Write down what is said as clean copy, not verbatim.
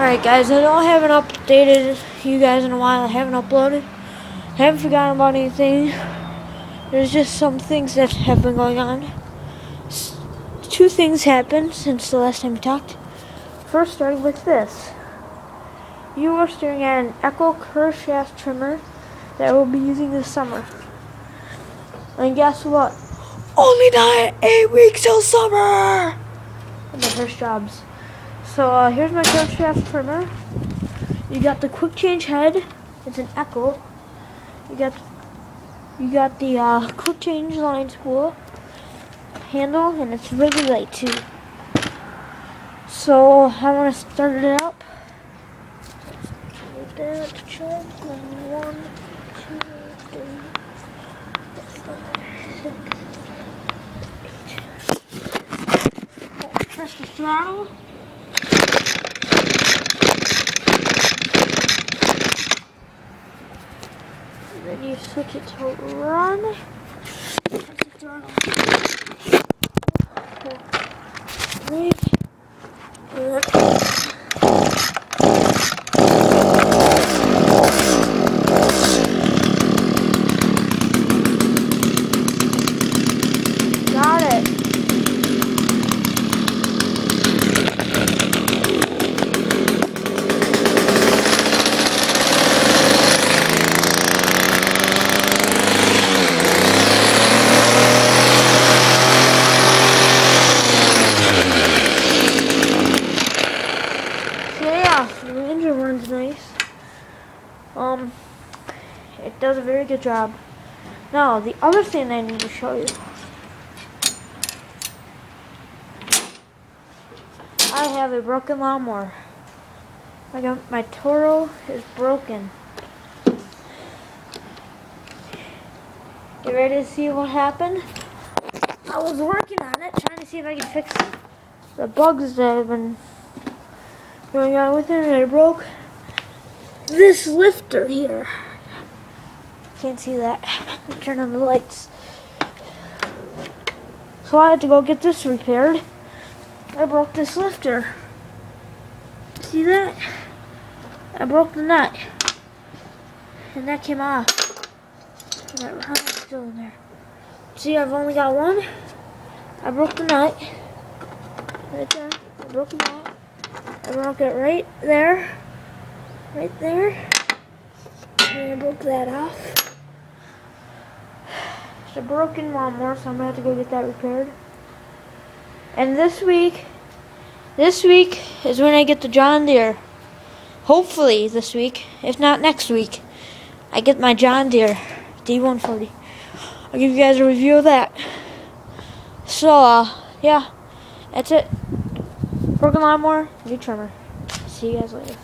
Alright guys, I know I haven't updated you guys in a while. I haven't uploaded. I haven't forgotten about anything. There's just some things that have been going on. Two things happened since the last time we talked. First, starting with this. You are staring at an Echo curve shaft trimmer that we'll be using this summer. And guess what? Only 8 weeks till summer! And my first jobs. So here's my curve shaft trimmer. You got the quick change head. It's an Echo. You got the quick change line spool handle, and it's really light too. So I want to start it up. Get that to charge. 1, 2, 3, 4, 5, 6, 8. Press the throttle. And then you switch it to run. Press the throttle. Brake. Got it. The engine runs nice. It does a very good job. Now, the other thing I need to show you. I have a broken lawnmower. My Toro is broken. You ready to see what happened? I was working on it, trying to see if I could fix the bugs that have been going on with it, and I broke this lifter here. Can't see that. Turn on the lights. So I had to go get this repaired. I broke this lifter. See that? I broke the nut, and that came off. And that rod is still in there. See, I've only got one. I broke the nut. Right there. I broke the nut. I broke it right there. Right there. And I broke that off. It's a broken lawnmower, so I'm gonna have to go get that repaired. And this week is when I get the John Deere. Hopefully this week, if not next week, I get my John Deere D140. I'll give you guys a review of that. So, yeah, that's it. Broken lawnmower, new trimmer. See you guys later.